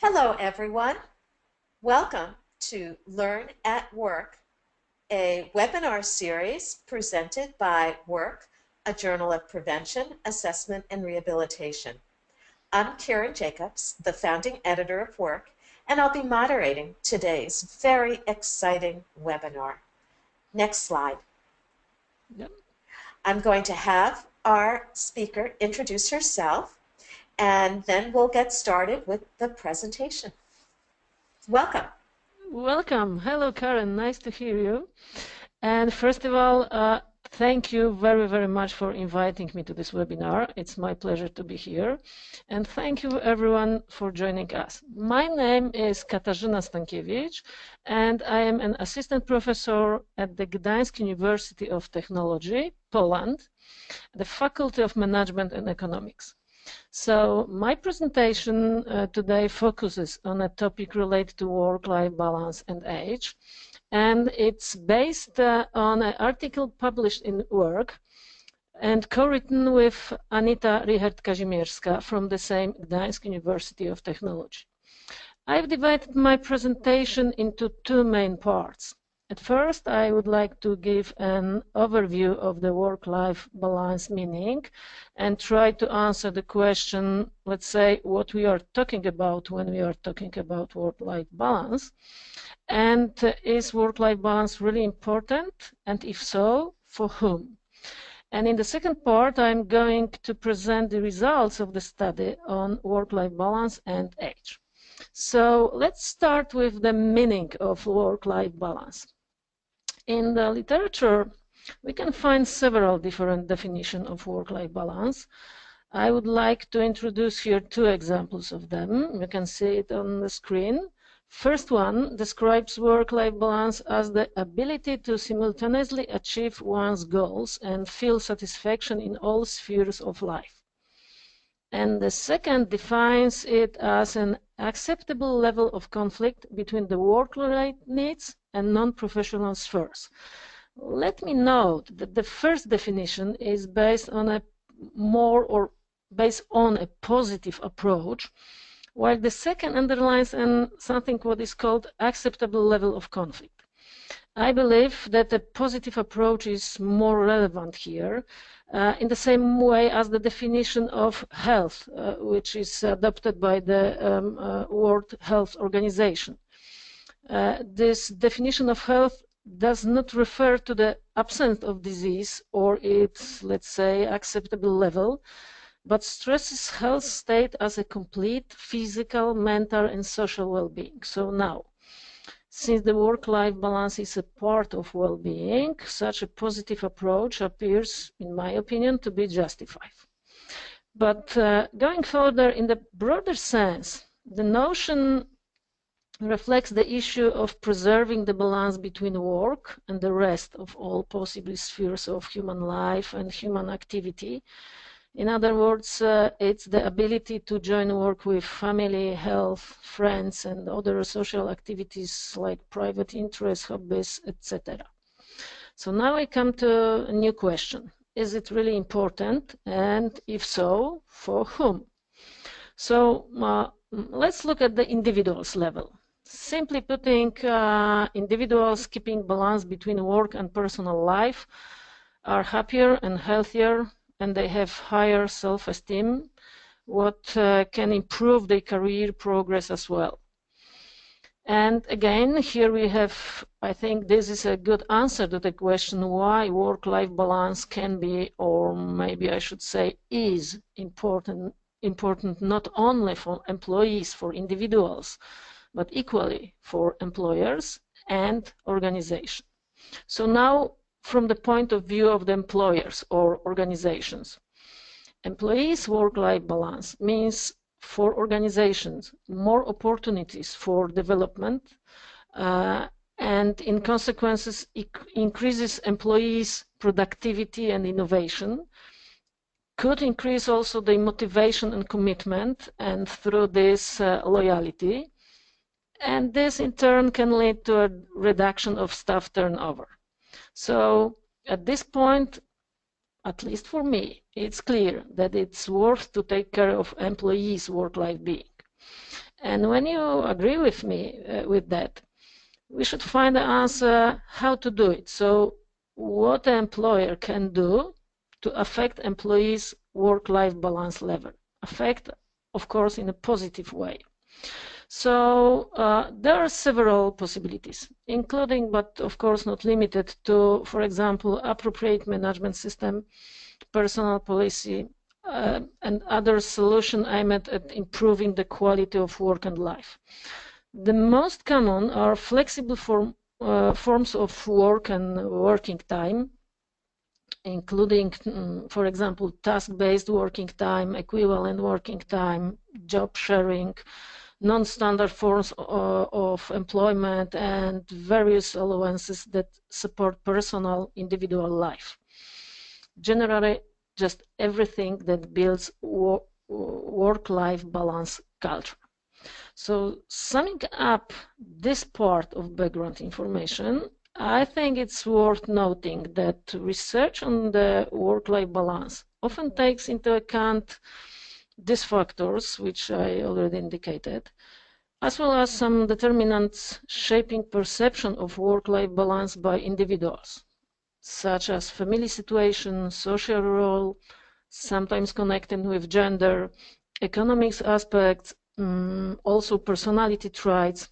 Hello, everyone. Welcome to Learn at Work, a webinar series presented by Work, a journal of prevention, assessment, and rehabilitation. I'm Karen Jacobs, the founding editor of Work, and I'll be moderating today's very exciting webinar. Next slide. Yep. I'm going to have our speaker introduce herself, and then we'll get started with the presentation. Welcome. Welcome. Hello, Karen. Nice to hear you. And first of all, thank you very, very much for inviting me to this webinar. It's my pleasure to be here. And thank you, everyone, for joining us. My name is Katarzyna Stankiewicz, and I am an assistant professor at the Gdańsk University of Technology, Poland, the Faculty of Management and Economics. So my presentation today focuses on a topic related to work-life balance and age, and it's based on an article published in Work and co-written with Anita Richert-Kazimierska from the same Gdańsk University of Technology. I've divided my presentation into two main parts. At first, I would like to give an overview of the work-life balance meaning and try to answer the question, let's say, what we are talking about when we are talking about work-life balance. And is work-life balance really important? And if so, for whom? And in the second part, I'm going to present the results of the study on work-life balance and age. So let's start with the meaning of work-life balance. In the literature, we can find several different definitions of work-life balance. I would like to introduce here two examples of them. You can see it on the screen. First one describes work-life balance as the ability to simultaneously achieve one's goals and feel satisfaction in all spheres of life. And the second defines it as an acceptable level of conflict between the work-related needs and non-professional spheres. Let me note that the first definition is based on a positive approach, while the second underlines something what is called acceptable level of conflict. I believe that a positive approach is more relevant here, in the same way as the definition of health, which is adopted by the World Health Organization. This definition of health does not refer to the absence of disease or its, let's say, acceptable level, but stresses health state as a complete physical, mental, and social well-being. So now, since the work-life balance is a part of well-being, such a positive approach appears, in my opinion, to be justified. But going further, in the broader sense, the notion reflects the issue of preserving the balance between work and the rest of all possible spheres of human life and human activity. In other words, it's the ability to join work with family, health, friends, and other social activities like private interests, hobbies, etc. So now I come to a new question. Is it really important? And if so, for whom? So let's look at the individual's level. Simply putting, individuals keeping balance between work and personal life are happier and healthier, and they have higher self-esteem, what can improve their career progress as well. And again, here we have, I think this is a good answer to the question why work-life balance can be, or maybe I should say is important not only for employees, for individuals, but equally for employers and organizations. So now, from the point of view of the employers or organizations, employees' work-life balance means for organizations more opportunities for development and in consequences it increases employees' productivity and innovation, could increase also the motivation and commitment, and through this loyalty, and this in turn can lead to a reduction of staff turnover. So at this point, at least for me, it's clear that it's worth to take care of employees' work-life being. And when you agree with me with that, we should find the answer how to do it. So what the employer can do to affect employees' work-life balance level. Affect, of course, in a positive way. So there are several possibilities, including, but of course not limited to, for example, appropriate management system, personal policy, and other solutions aimed at improving the quality of work and life. The most common are flexible forms of work and working time, including, for example, task-based working time, equivalent working time, job sharing, non-standard forms of employment, and various allowances that support personal, individual life. Generally, just everything that builds work-life balance culture. So summing up this part of background information, I think it's worth noting that research on the work-life balance often takes into account these factors, which I already indicated, as well as some determinants shaping perception of work-life balance by individuals, such as family situation, social role, sometimes connected with gender, economics aspects, also personality traits,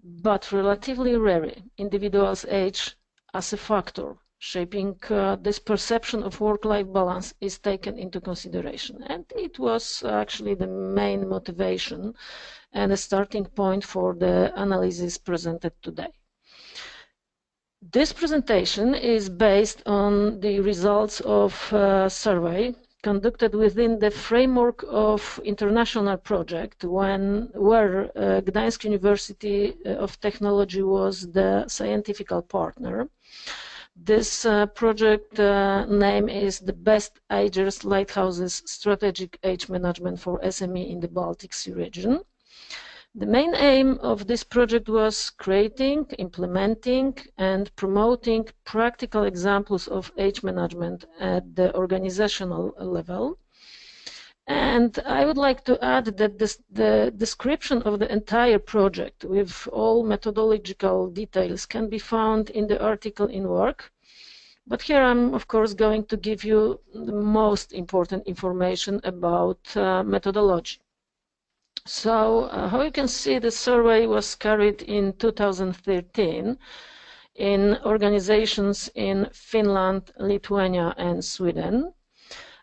but relatively rare individuals' age as a factor shaping this perception of work-life balance is taken into consideration. And it was actually the main motivation and a starting point for the analysis presented today. This presentation is based on the results of a survey conducted within the framework of international project where Gdańsk University of Technology was the scientific partner. This project name is the Best Agers Lighthouses Strategic Age Management for SME in the Baltic Sea region. The main aim of this project was creating, implementing, and promoting practical examples of age management at the organizational level. And I would like to add that the description of the entire project with all methodological details can be found in the article in Work. But here I'm, of course, going to give you the most important information about methodology. So how you can see, the survey was carried in 2013 in organizations in Finland, Lithuania, and Sweden.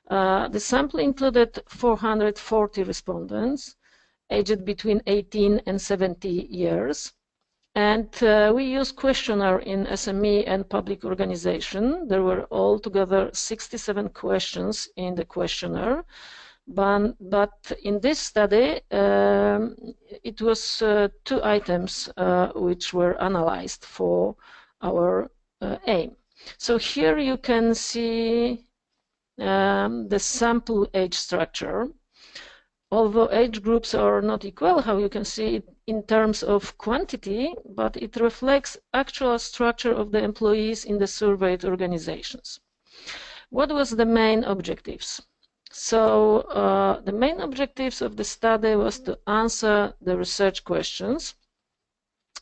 The sample included 440 respondents aged between 18 and 70 years. And we used questionnaire in SME and public organization. There were altogether 67 questions in the questionnaire. But in this study, it was 2 items which were analyzed for our aim. So here you can see the sample age structure. Although age groups are not equal, how you can see it in terms of quantity, but it reflects actual structure of the employees in the surveyed organizations. What was the main objectives? So the main objectives of the study was to answer the research questions.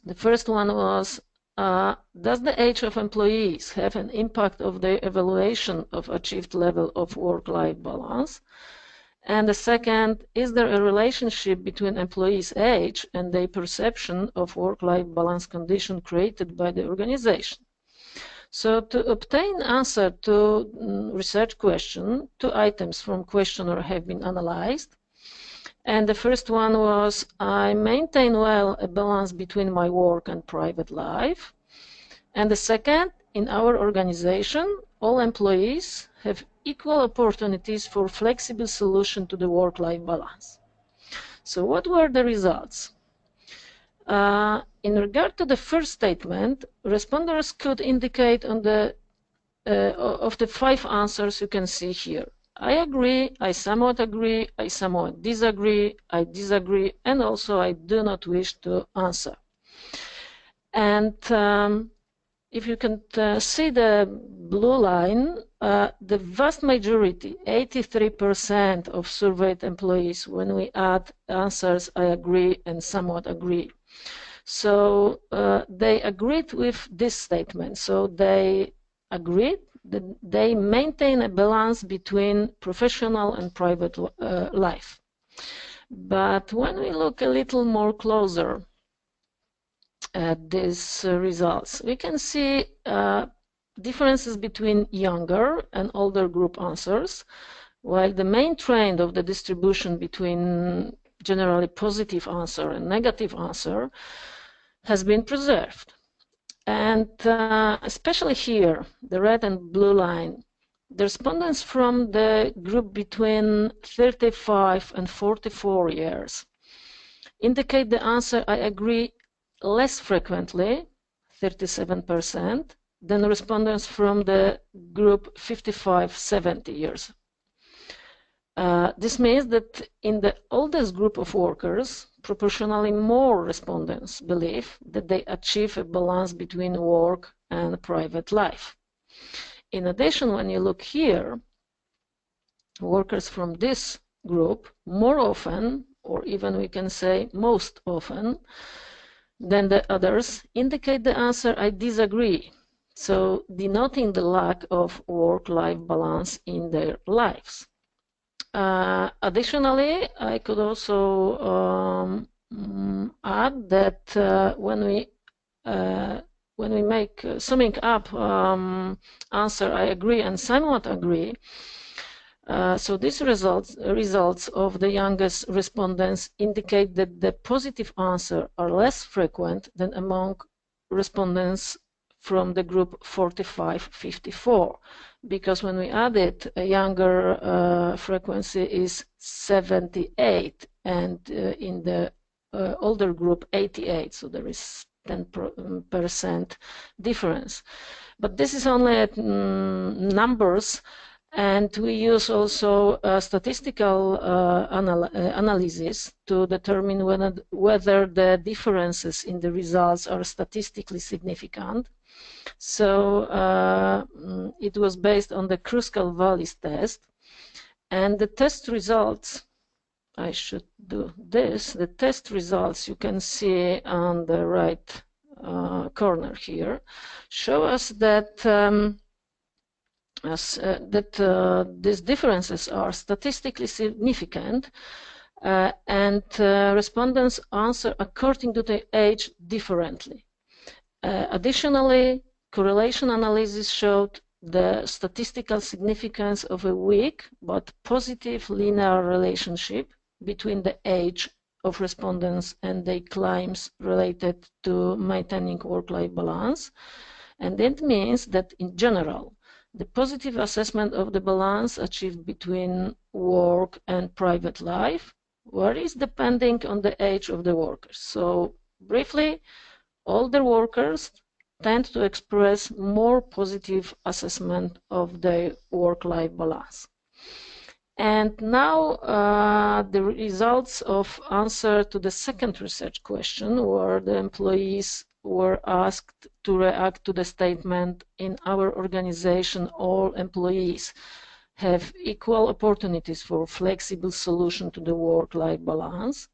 The first one was, does the age of employees have an impact of the evaluation of achieved level of work-life balance? And the second, is there a relationship between employees' age and their perception of work-life balance condition created by the organization? So to obtain answer to research question, 2 items from questionnaire have been analyzed. And the first one was, I maintain well a balance between my work and private life. And the second, in our organization, all employees have equal opportunities for flexible solution to the work-life balance. So what were the results? In regard to the first statement, respondents could indicate on the of the 5 answers you can see here. I agree, I somewhat agree, I somewhat disagree, I disagree, and also I do not wish to answer. And if you can see the blue line, the vast majority, 83% of surveyed employees, when we add answers, I agree and somewhat agree. So they agreed with this statement. So they agreed that they maintain a balance between professional and private life. But when we look a little more closer at these results, we can see differences between younger and older group answers, while the main trend of the distribution between generally positive answer and negative answer has been preserved. And especially here, the red and blue line, the respondents from the group between 35 and 44 years indicate the answer I agree less frequently, 37%, than respondents from the group 55-70 years. This means that in the oldest group of workers, proportionally more respondents believe that they achieve a balance between work and private life. In addition, when you look here, workers from this group more often, or even we can say most often, than the others, indicate the answer I disagree, so denoting the lack of work-life balance in their lives. Additionally, I could also add that when we make summing up answer I agree and somewhat agree, so these results of the youngest respondents indicate that the positive answer are less frequent than among respondents from the group 45-54, because when we add it, a younger frequency is 78, and in the older group 88, so there is 10% difference. But this is only at numbers, and we use also statistical analysis to determine whether the differences in the results are statistically significant. So it was based on the Kruskal-Wallis test, and the test results, I should do this, the test results you can see on the right corner here, show us that these differences are statistically significant, and respondents answer according to their age differently. Additionally, correlation analysis showed the statistical significance of a weak but positive linear relationship between the age of respondents and their claims related to maintaining work-life balance. And that means that in general, the positive assessment of the balance achieved between work and private life varies depending on the age of the workers. So briefly, older workers tend to express more positive assessment of their work-life balance. And now the results of answer to the second research question, where the employees were asked to react to the statement, in our organization all employees have equal opportunities for flexible solution to the work-life balance.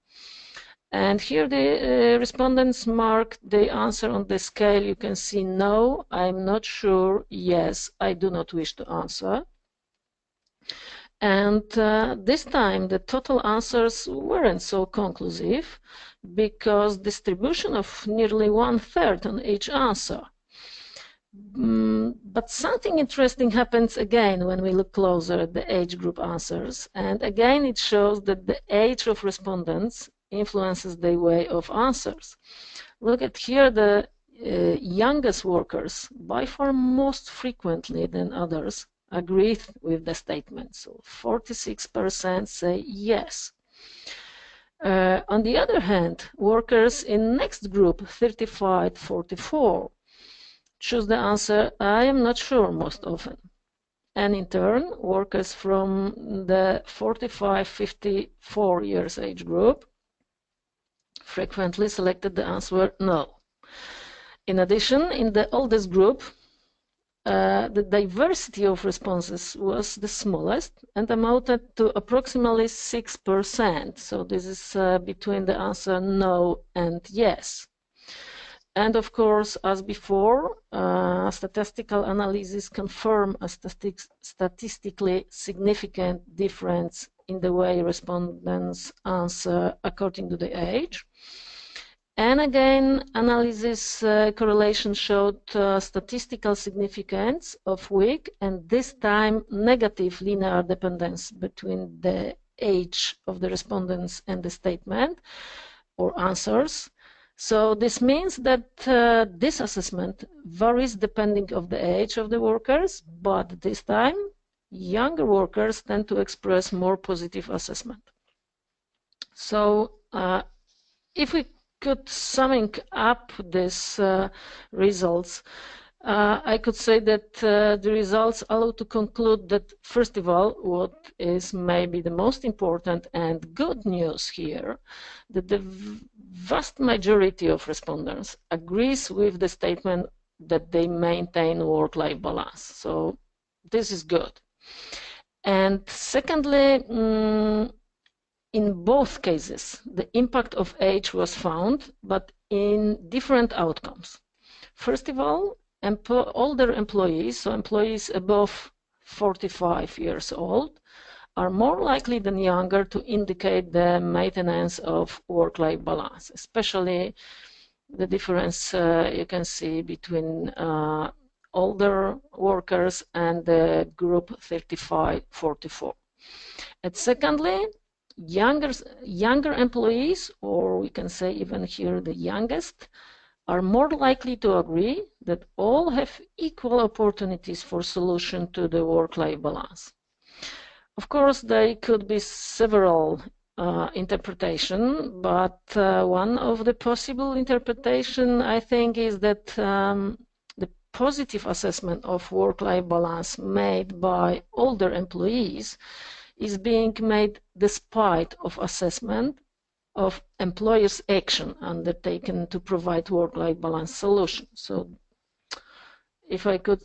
And here the respondents marked the answer on the scale. You can see no, I'm not sure, yes, I do not wish to answer. And this time the total answers weren't so conclusive, because distribution of nearly 1/3 on each answer. But something interesting happens again when we look closer at the age group answers, and again it shows that the age of respondents influences their way of answers. Look at here, the youngest workers by far most frequently than others agree with the statement, so 46% say yes. On the other hand, workers in next group, 35-44, choose the answer I am not sure most often. And in turn, workers from the 45-54 years age group frequently selected the answer no. In addition, in the oldest group, the diversity of responses was the smallest and amounted to approximately 6%. So this is between the answer no and yes. And of course, as before, statistical analysis confirm a statistically significant difference in the way respondents answer according to the age. And again, analysis correlation showed statistical significance of weak and this time negative linear dependence between the age of the respondents and the statement or answers. So this means that this assessment varies depending on the age of the workers, but this time younger workers tend to express more positive assessment. So if we could summing up these results, I could say that the results allow to conclude that, first of all, what is maybe the most important and good news here, that the vast majority of respondents agrees with the statement that they maintain work-life balance. So this is good. And secondly, in both cases, the impact of age was found, but in different outcomes. First of all, older employees, so employees above 45 years old, are more likely than younger to indicate the maintenance of work-life balance, especially the difference you can see between older workers and the group 35-44. And secondly, younger employees, or we can say even here the youngest, are more likely to agree that all have equal opportunities for solution to the work-life balance. Of course, there could be several interpretations, but one of the possible interpretation, I think, is that the positive assessment of work-life balance made by older employees is being made despite of assessment of employers' action undertaken to provide work-life balance solution. So if I could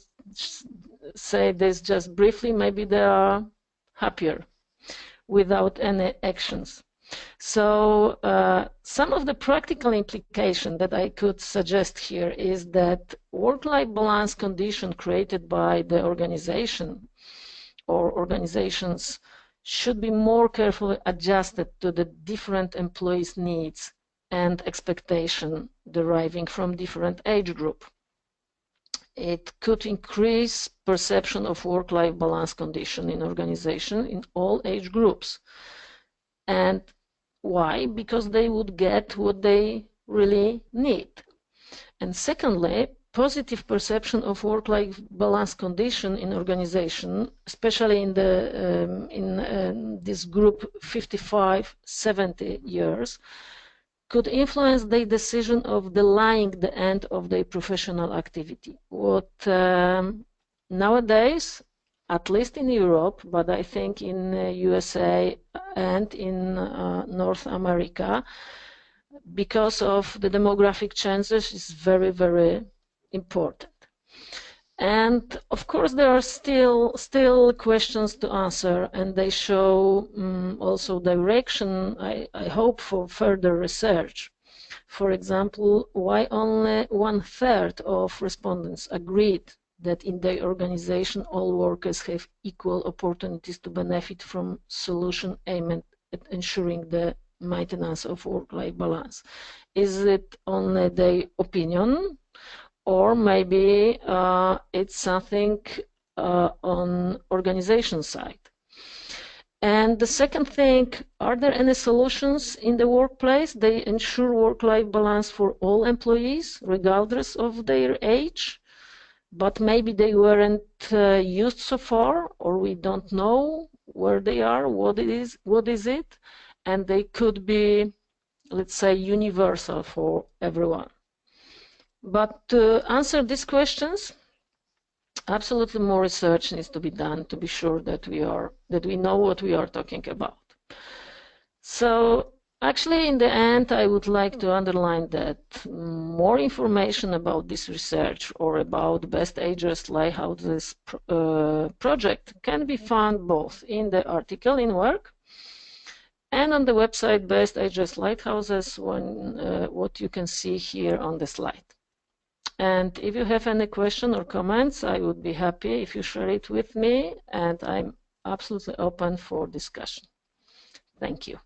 say this just briefly, maybe they are happier without any actions. So some of the practical implication that I could suggest here is that work-life balance condition created by the organization or organizations should be more carefully adjusted to the different employees' needs and expectation deriving from different age group. It could increase perception of work-life balance condition in organization in all age groups. And why? Because they would get what they really need. And secondly, positive perception of work-life balance condition in organization, especially in the this group 55-70 years, could influence their decision of delaying the end of their professional activity. What nowadays, at least in Europe, but I think in USA and in North America, because of the demographic changes, is very, very important. And of course, there are still questions to answer, and they show also direction, I hope, for further research. For example, why only 1/3 of respondents agreed that in their organization all workers have equal opportunities to benefit from solution aimed at ensuring the maintenance of work-life balance? Is it only their opinion? Or maybe it's something on organization side. And the second thing, are there any solutions in the workplace? They ensure work-life balance for all employees, regardless of their age, but maybe they weren't used so far, or we don't know where they are, what is it, and they could be, let's say, universal for everyone. But to answer these questions, absolutely more research needs to be done to be sure that we know what we are talking about. So Actually, in the end, I would like to underline that more information about this research or about Best Ages Lighthouses project can be found both in the article in Work and on the website Best Ages Lighthouses, what you can see here on the slide. And if you have any question or comments, I would be happy if you share it with me, and I'm absolutely open for discussion. Thank you.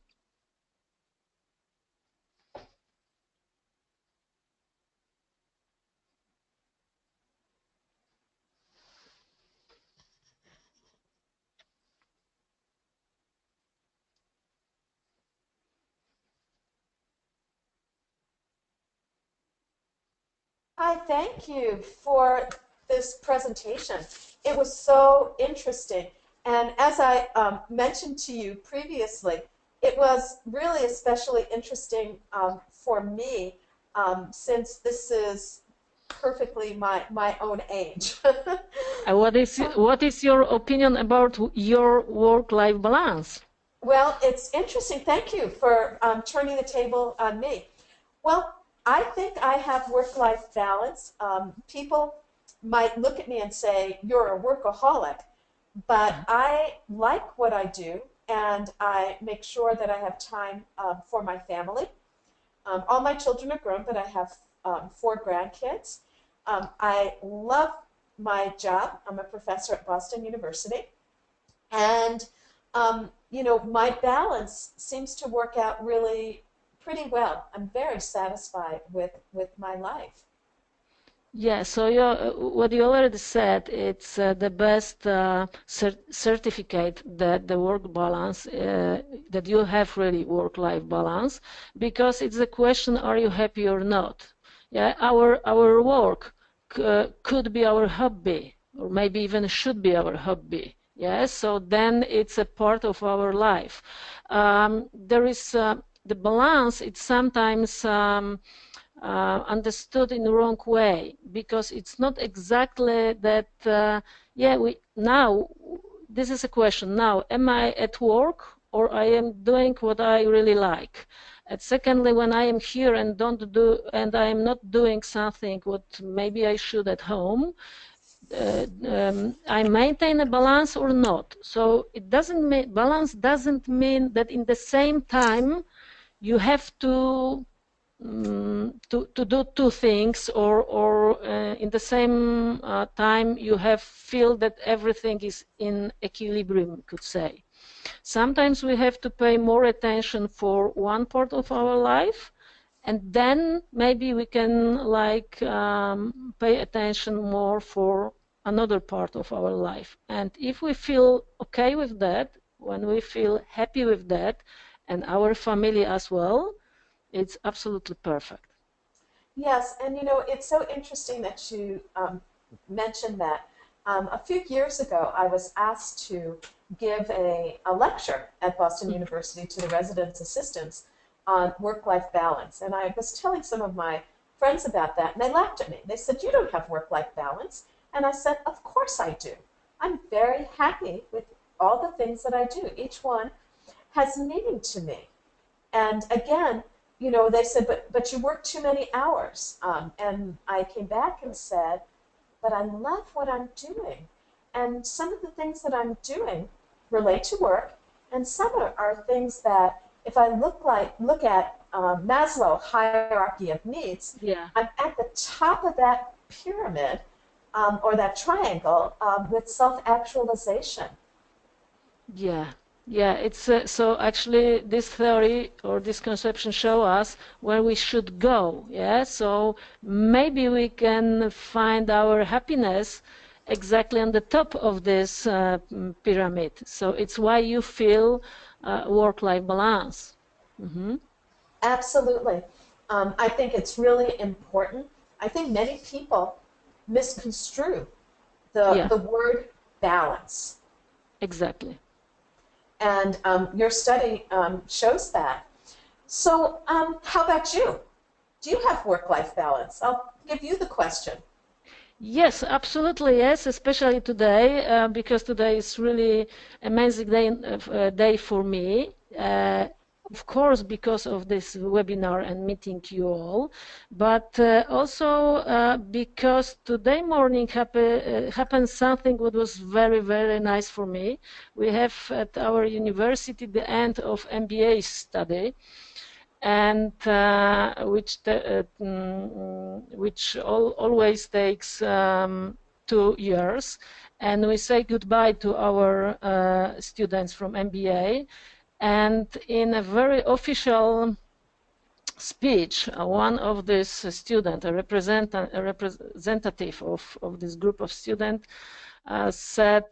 Hi, thank you for this presentation. It was so interesting. And as I mentioned to you previously, it was really especially interesting for me since this is perfectly my own age. What is your opinion about your work-life balance? Well, it's interesting. Thank you for turning the table on me. Well, I think I have work-life balance. People might look at me and say, you're a workaholic, but I like what I do, and I make sure that I have time for my family. All my children are grown, but I have 4 grandkids. I love my job. I'm a professor at Boston University. And, you know, my balance seems to work out really pretty well. I'm very satisfied with my life. Yeah, so what you already said, it's the best certificate that the work balance, that you have really work-life balance, because it's a question, are you happy or not? Yeah, our work could be our hobby, or maybe even should be our hobby. Yeah, so then it's a part of our life. There is the balance, it's sometimes understood in the wrong way, because it's not exactly that, yeah, now, this is a question now, am I at work or I am doing what I really like? And secondly, when I am here and I am not doing something what maybe I should at home, I maintain a balance or not. So it doesn't mean, balance doesn't mean that in the same time you have to do 2 things, or in the same time you feel that everything is in equilibrium, could say. Sometimes we have to pay more attention for one part of our life, and then maybe we can pay attention more for another part of our life. And if we feel okay with that, when we feel happy with that, and our family as well, it's absolutely perfect. Yes, and you know, it's so interesting that you mentioned that. A few years ago, I was asked to give a lecture at Boston University to the residence assistants on work-life balance. And I was telling some of my friends about that, and they laughed at me. They said, you don't have work-life balance. And I said, of course I do. I'm very happy with all the things that I do. Each one has meaning to me. And again, you know, they said, but you work too many hours. And I came back and said, but I love what I'm doing. And some of the things that I'm doing relate to work, and some are things that, if I look at Maslow hierarchy of needs, Yeah. I'm at the top of that pyramid or that triangle with self-actualization. Yeah, yeah. It's so actually this theory or this conception show us where we should go. Yeah, so maybe we can find our happiness exactly on the top of this pyramid. So it's why you feel work-life balance. Mm-hmm. Absolutely. I think it's really important. I think many people misconstrue Yeah, the word balance. exactly. And your study shows that. So, how about you? Do you have work-life balance? I'll give you the question. Yes, absolutely, yes, especially today, because today is really amazing day for me. of course, because of this webinar and meeting you all, but also because today morning happened something what was very, very nice for me. We have at our university the end of MBA study, and which always takes 2 years, and we say goodbye to our students from MBA. And in a very official speech, one of this student, a representative of this group of students, said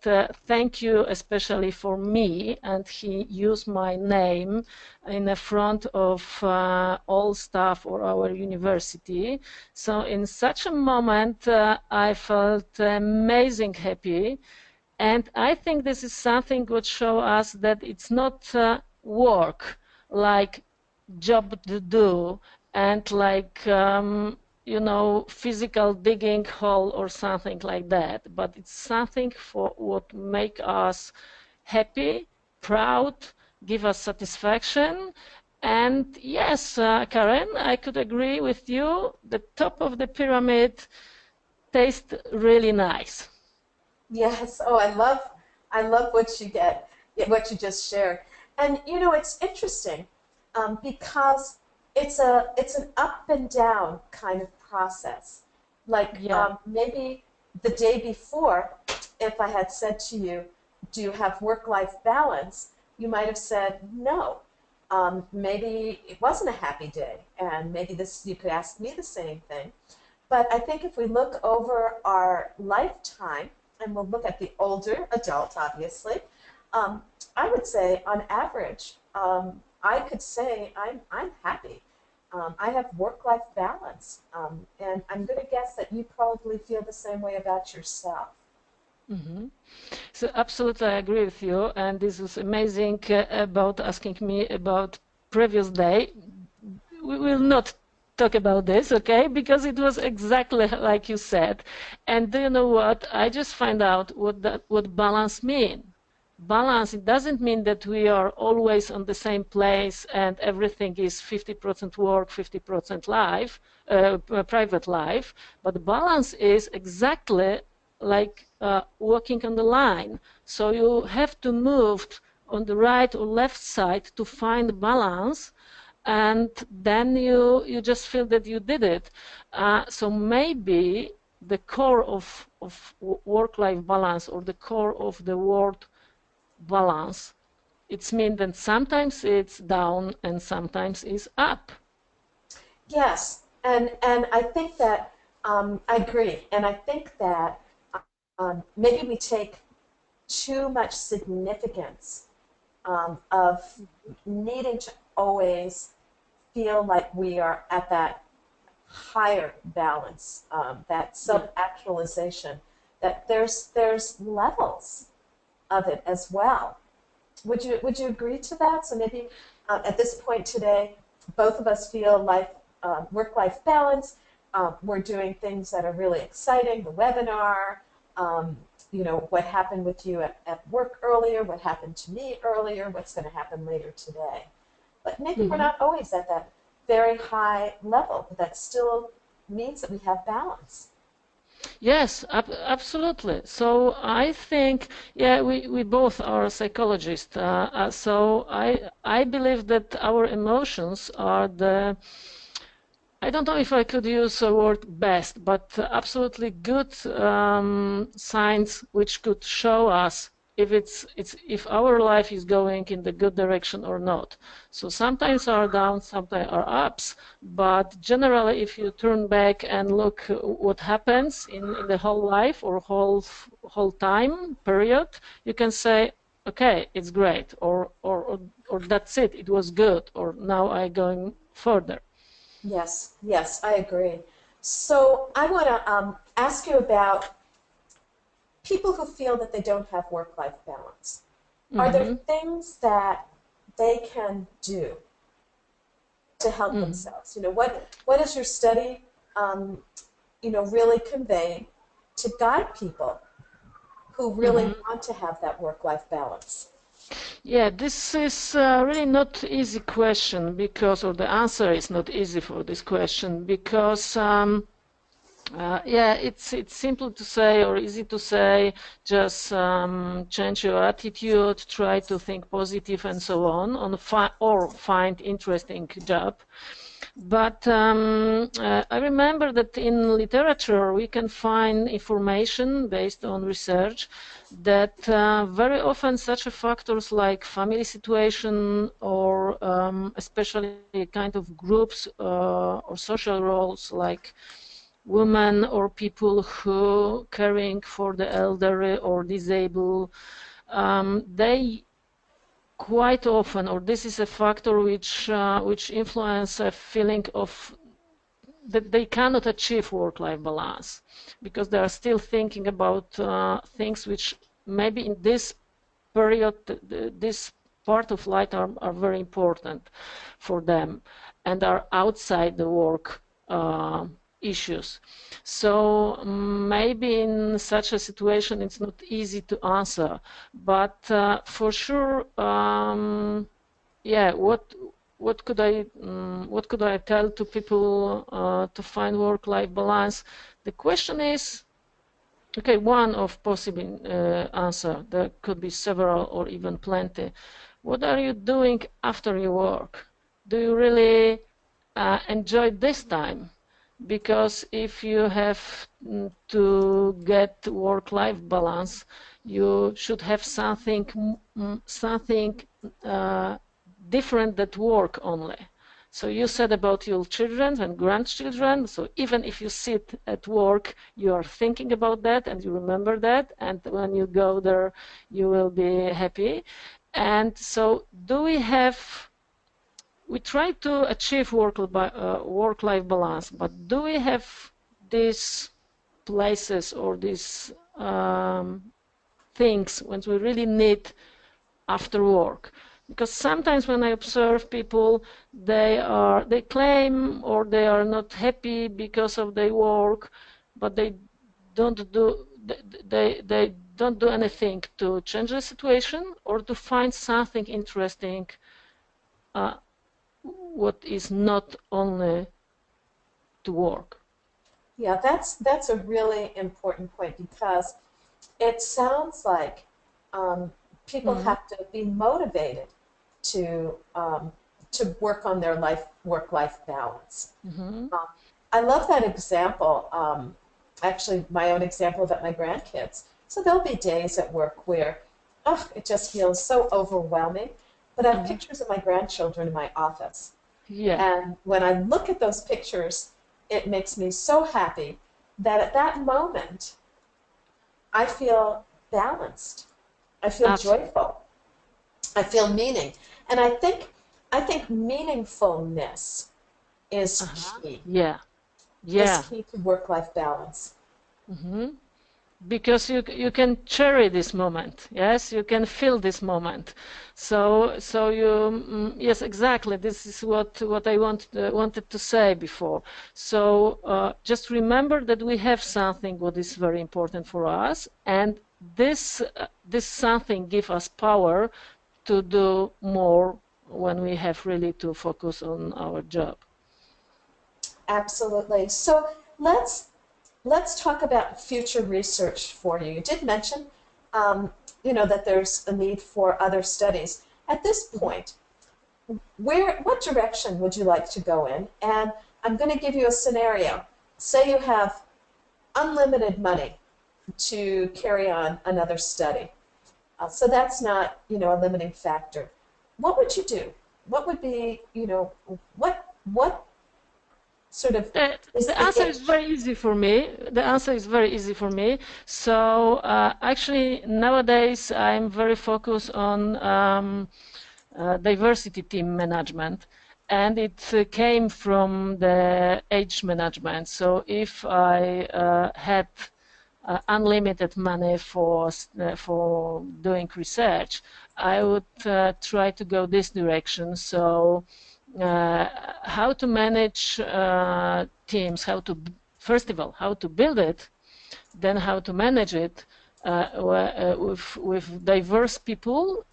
thank you especially for me, and he used my name in the front of all staff of our university. So in such a moment I felt amazing happy. And I think this is something which shows us that it's not work like job to do and like physical digging hole or something like that, but it's something for what make us happy, proud, give us satisfaction. And yes, Karen, I could agree with you. The top of the pyramid tastes really nice. Yes. Oh, I love what you get, what you just shared. And it's interesting because it's an up and down kind of process. Like Yeah. maybe the day before, if I had said to you, "Do you have work-life balance?" you might have said no. Maybe it wasn't a happy day, and maybe this you could ask me the same thing. But I think if we look over our lifetime, and we'll look at the older adult, obviously, um, I would say on average, I could say I'm happy. I have work-life balance, and I'm going to guess that you probably feel the same way about yourself. hmm So absolutely, I agree with you. And this was amazing about asking me about previous day. We will not talk about this, okay? Because it was exactly like you said. And do you know what? I just find out what balance mean. Balance, it doesn't mean that we are always on the same place and everything is 50% work, 50% life, private life. But balance is exactly like walking on the line. So you have to move on the right or left side to find balance, and then you just feel that you did it. So maybe the core of work-life balance, or the core of the word balance, it's mean that sometimes it's down and sometimes it's up. Yes, and I think that I agree, and I think that maybe we take too much significance of needing to always feel like we are at that higher balance, that Yeah. sub-actualization, that there's levels of it as well. Would you agree to that? So maybe at this point today, both of us feel like work-life balance. We're doing things that are really exciting. The webinar, um, what happened with you at work earlier, what happened to me earlier, what's going to happen later today. But maybe we're hmm not always at that very high level, but that still means that we have balance. Yes, absolutely. So I think, yeah, we both are psychologists. So I believe that our emotions are the, I don't know if I could use a word best, but absolutely good signs which could show us if if our life is going in the good direction or not. So sometimes are downs, sometimes are ups, but generally, if you turn back and look what happens in the whole life or whole time period, you can say, okay, it's great, or that's it, it was good, or now I'm going further. Yes, yes, I agree. So I want to ask you about people who feel that they don't have work-life balance. Are there hmm things that they can do to help hmm themselves? What is your study, really conveying to guide people who really hmm want to have that work-life balance? Yeah, this is really not easy question because, or the answer is not easy for this question because, yeah, it's simple to say or easy to say, just change your attitude, try to think positive and so on or find interesting job. But I remember that in literature we can find information based on research that very often such factors like family situation or especially kind of groups or social roles like women or people who caring for the elderly or disabled, they quite often, or this is a factor which influence a feeling of that they cannot achieve work-life balance because they are still thinking about things which maybe in this period, this part of life are very important for them and are outside the work issues. So maybe in such a situation it's not easy to answer, but for sure, yeah, what could I tell to people to find work-life balance? The question is, okay, one of possible answer. There could be several or even plenty. What are you doing after your work? Do you really enjoy this time? Because if you have to get work-life balance, you should have something different than work only. So you said about your children and grandchildren. So even if you sit at work, you are thinking about that and you remember that. And when you go there, you will be happy. And so we try to achieve work-life balance, but do we have these places or these things when we really need after work? Because sometimes when I observe people, they claim or they are not happy because of their work, but they don't do they don't do anything to change the situation or to find something interesting what is not only to work. Yeah, that's a really important point because it sounds like people Mm-hmm. have to be motivated to work on their work-life balance. Mm-hmm. Um, I love that example. Actually, my own example about my grandkids. So there'll be days at work where, oh, it just feels so overwhelming. But I have Mm-hmm. pictures of my grandchildren in my office. Yeah, And when I look at those pictures, it makes me so happy that at that moment, I feel balanced. I feel absolutely. joyful. I feel meaning. And I think meaningfulness Uh-huh. is Yeah, yeah. key to work-life balance. Mm-hmm. Because you can cherish this moment. Yes, you can feel this moment. So you yes, exactly, this is what I wanted to say before. So just remember that we have something what is very important for us, and this something give us power to do more when we have really to focus on our job. Absolutely. So let's talk about future research for you. You did mention, um, that there's a need for other studies. At this point, what direction would you like to go in? And I'm going to give you a scenario. Say you have unlimited money to carry on another study. So that's not, a limiting factor. What would you do? What would be, what sort of is The the answer is itch? very easy for me. The answer is very easy for me. So actually, nowadays I'm very focused on diversity team management, and it came from the age management. So if I had unlimited money for doing research, I would try to go this direction. So uh, how to manage teams, first of all, how to build it, then how to manage it with diverse people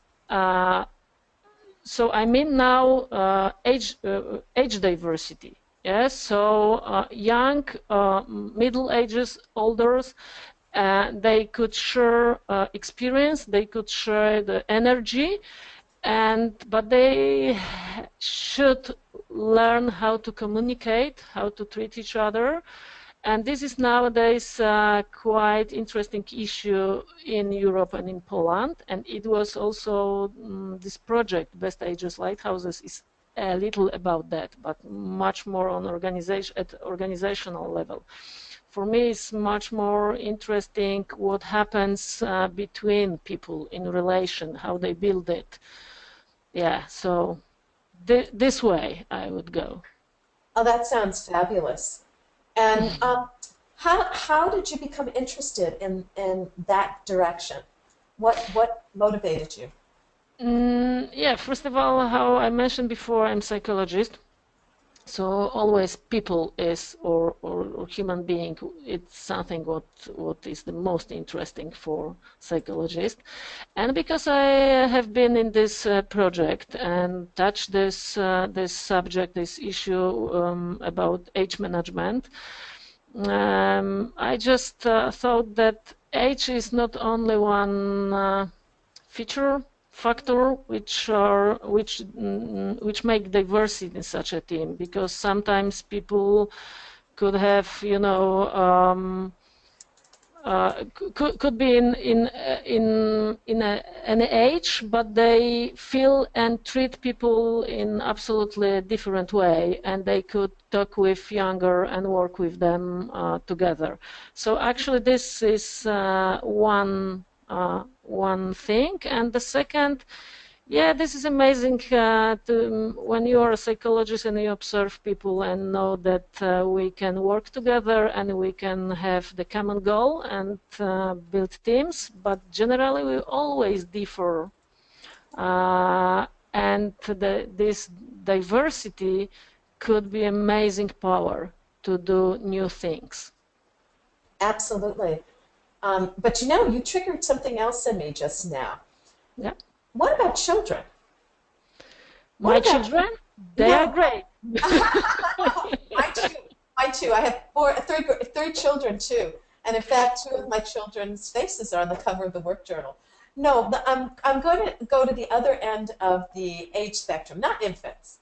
So I mean now age diversity. Yes, so young, middle ages, elders, they could share experience, they could share the energy, but they should learn how to communicate, how to treat each other. And this is nowadays quite interesting issue in Europe and in Poland. And it was also this project, Best Ages Lighthouses, is a little about that, but much more on at organizational level. For me, it's much more interesting what happens between people in relation, how they build it. Yeah, so this way I would go. Oh, that sounds fabulous. And how did you become interested in that direction? What motivated you? Yeah, first of all, how I mentioned before, I'm a psychologist. So always people is or human being, it's something what is the most interesting for psychologists. And because I have been in this project and touched this subject, this issue about age management, I just thought that age is not only one feature factor which make diversity in such a team, because sometimes people could have could be in an age, but they feel and treat people in absolutely different way, and they could talk with younger and work with them together. So actually, this is one thing, and the second. Yeah, this is amazing when you are a psychologist and you observe people and know that we can work together and we can have the common goal and build teams, but generally we always differ. And this diversity could be amazing power to do new things. Absolutely. But you triggered something else in me just now. Yeah. What about children? My children, they are great. Mine too. Mine too. I have three children too, and in fact, two of my children's faces are on the cover of the work journal. No, but I'm going to go to the other end of the age spectrum, not infants,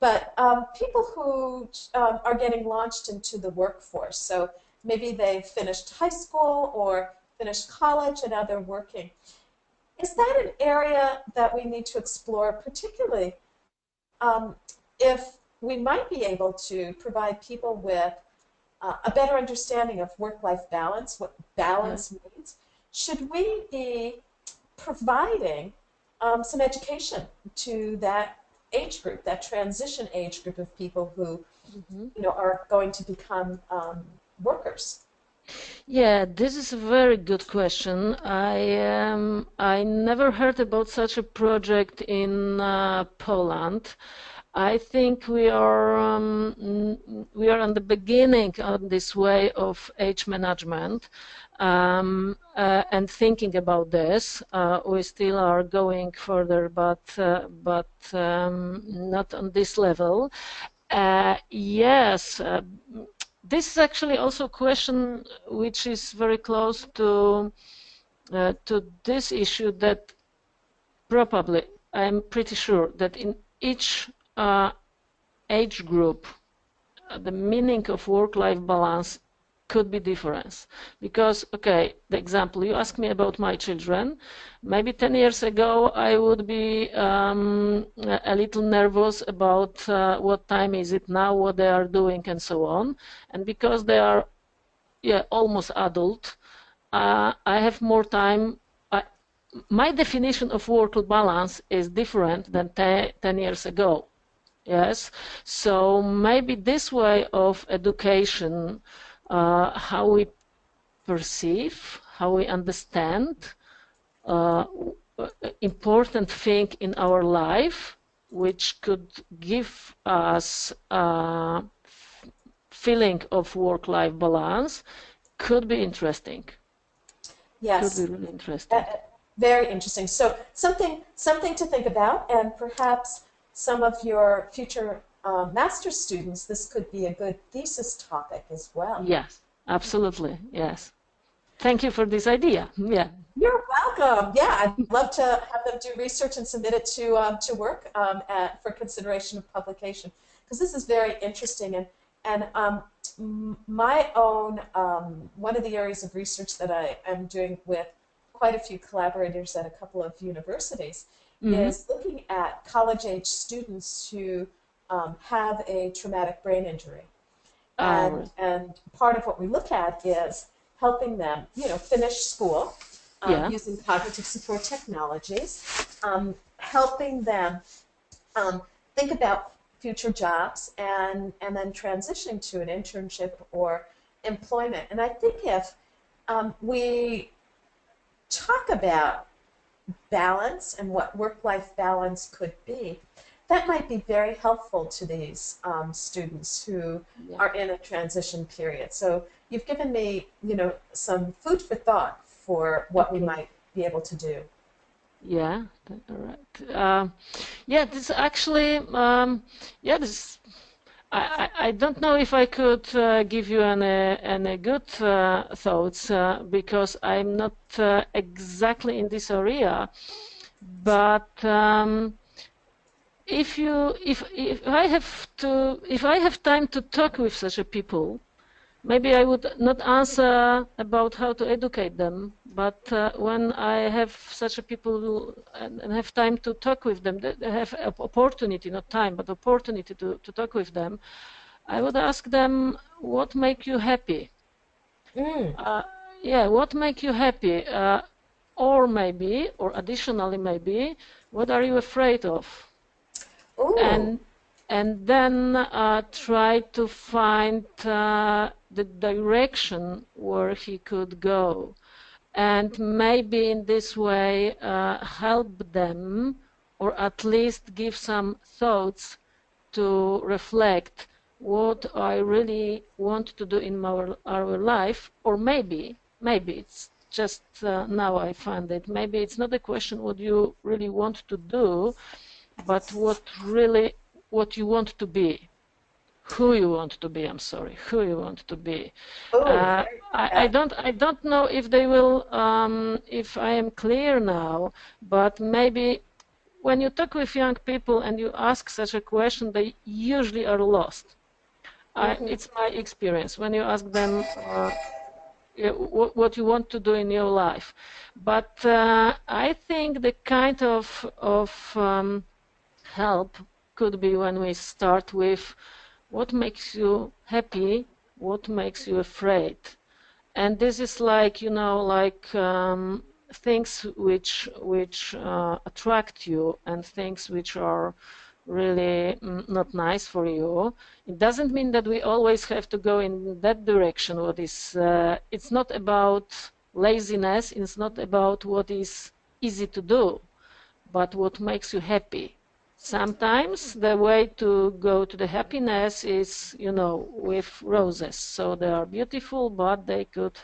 but people who are getting launched into the workforce. So maybe they've finished high school or finished college and now they're working. Is that an area that we need to explore, particularly if we might be able to provide people with a better understanding of work-life balance, what balance means? Should we be providing some education to that age group, that transition age group of people who are going to become workers? Yeah, this is a very good question. I never heard about such a project in Poland. I think we are on the beginning of this way of age management and thinking about this. We still are going further, but not on this level. Yes. This is actually also a question which is very close to this issue, that probably, I'm pretty sure that in each age group, the meaning of work-life balance could be different. Because, okay, the example, you asked me about my children. Maybe 10 years ago, I would be a little nervous about what time is it now, what they are doing, and so on. And because they are almost adult, I have more time. My definition of work-life balance is different than 10 years ago. Yes, so maybe this way of education, how we perceive, how we understand important thing in our life, which could give us a feeling of work-life balance, could be interesting. Yes. Could be really interesting. Very interesting. So something to think about, and perhaps some of your future master's students, this could be a good thesis topic as well. Yes, absolutely. Yes. Thank you for this idea. Yeah. You're welcome. Yeah, I'd love to have them do research and submit it to work for consideration of publication, because this is very interesting. And my own one of the areas of research that I am doing with quite a few collaborators at a couple of universities Mm-hmm. is looking at college-age students who have a traumatic brain injury. Right. And part of what we look at is helping them, finish school Yeah. using cognitive support technologies, helping them think about future jobs and then transitioning to an internship or employment. And I think if we talk about balance and what work-life balance could be, that might be very helpful to these students who Yeah. are in a transition period. So you've given me, some food for thought for what we Okay. might be able to do. Yeah. All right. Yeah. This actually. Yeah. This. I don't know if I could give you any good thoughts because I'm not exactly in this area. But if I have time to talk with such a people, maybe I would not answer about how to educate them, but when I have such a people and have time to talk with them, they have opportunity, not time, but opportunity to talk with them, I would ask them, what make you happy? Mm. Uh, yeah, what make you happy? Or maybe, or additionally maybe, what are you afraid of? Ooh. and and then try to find the direction where he could go, and maybe in this way help them, or at least give some thoughts to reflect what I really want to do in our life. Or maybe it's just now I find it, maybe it's not a question what you really want to do, but what you want to be, who you want to be. I'm sorry, who you want to be. Oh, Uh, very. I don't know if they will, if I am clear now, but maybe when you talk with young people and you ask such a question, they usually are lost. Mhm. It's my experience when you ask them what you want to do in your life. But I think the kind of help could be when we start with what makes you happy, what makes you afraid. And this is like, like things which attract you, and things which are really not nice for you. It doesn't mean that we always have to go in that direction. What is it's not about laziness, it's not about what is easy to do, but what makes you happy. Sometimes the way to go to the happiness is, with roses. So they are beautiful, but they could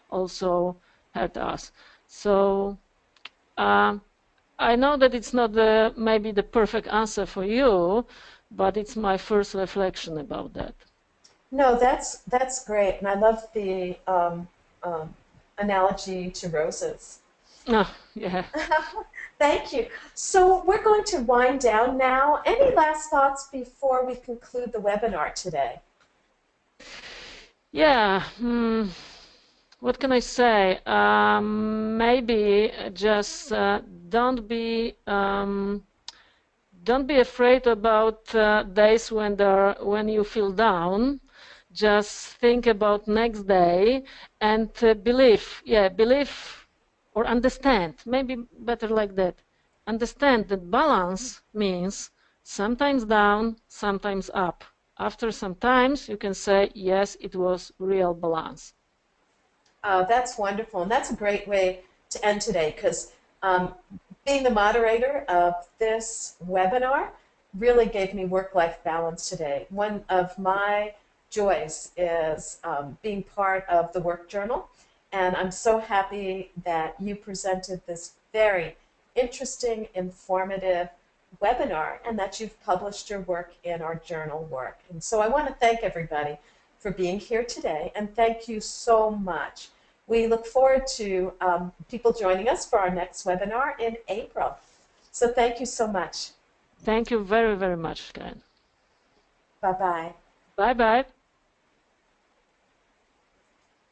also hurt us. So um, I know that it's not maybe the perfect answer for you, but it's my first reflection about that. No, that's great, and I love the analogy to roses. Oh, yeah. Thank you. So we're going to wind down now. Any last thoughts before we conclude the webinar today? Yeah. What can I say? Maybe just don't be afraid about days when you feel down. Just think about next day and believe. Yeah, believe or understand. Maybe better like that. Understand that balance means sometimes down, sometimes up. After some times, you can say, yes, it was real balance. That's wonderful, and that's a great way to end today because um, being the moderator of this webinar really gave me work-life balance today. One of my joys is being part of the work journal, and I'm so happy that you presented this very interesting, informative webinar, and that you've published your work in our journal Work. And so I want to thank everybody for being here today, and thank you so much. We look forward to people joining us for our next webinar in April. So thank you so much. Thank you very, very much, Karen. Bye-bye. Bye-bye.